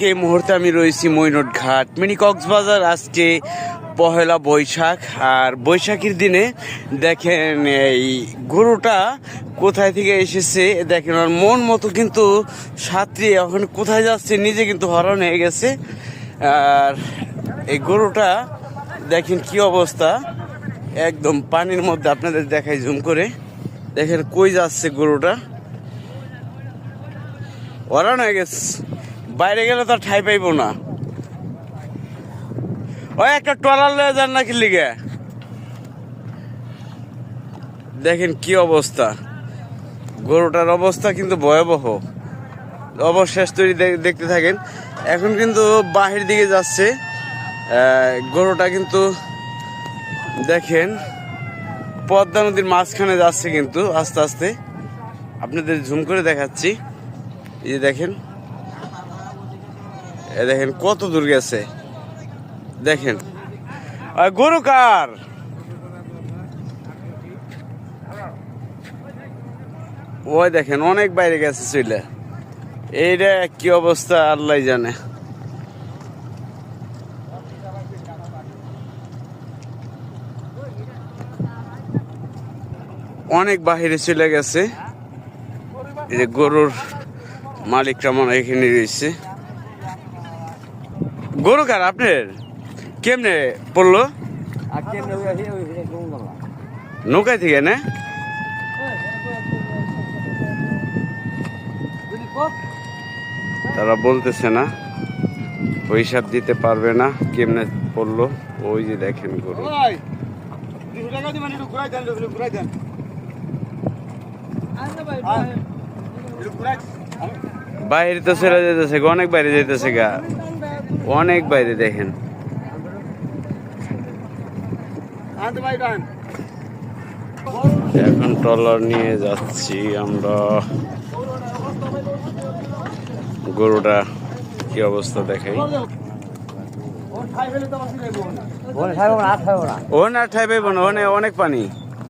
এই মুহূর্তে আমি রয়েছি মৈনট ঘাট মিনি কক্সবাজার। আজকে পহেলা বৈশাখ, আর বৈশাখীর দিনে দেখেন এই গরুটা কোথায় থেকে এসেছে। দেখেন ওর মন মতো কিন্তু সাথী এখন কোথায় যাচ্ছে নিজে কিন্তু হরণ হয়ে গেছে। আর এই গরুটা দেখেন কি অবস্থা, একদম পানির মধ্যে। আপনাদের দেখাই জুম করে, দেখেন কই যাচ্ছে গরুটা, হরণ হয়ে গেছে। বাইরে গেলে তো ঠাই পাইব না। ওই একটা ট্রলার লয়ে যান নাকি লিগে। দেখেন কি অবস্থা, গরুটার অবস্থা কিন্তু ভয়াবহ। অবশেষ তৈরি দেখতে থাকেন। এখন কিন্তু বাহির দিকে যাচ্ছে গরুটা, কিন্তু দেখেন পদ্মা নদীর মাঝখানে যাচ্ছে কিন্তু আস্তে আস্তে। আপনাদের ঝুম করে দেখাচ্ছি, এই যে দেখেন, দেখেন কত দূর গেছে। দেখেন গরু কার, ওই দেখেন অনেক বাইরে গেছে চলে। এইটা কি অবস্থা আল্লাহ জানে। অনেক বাহিরে চলে গেছে। এই যে গরুর মালিকরা মনে হয় এখানে রয়েছে। গরু কার আপনার, কেমনে পড়লো? নৌকায় থেকে না, তারা বলতেছে না, হিসাব দিতে পারবে না কেমনে পড়লো। ওই যে দেখেন গরু, বাইরে তো চলে যেতেছে, অনেক বাইরে যেতেছে গা, অনেক বাইরে। দেখেন এখন ট্রলার নিয়ে যাচ্ছি আমরা। গরুটা কি অবস্থা দেখাই। ও না ঠাই পাইব না, অনেক পানি।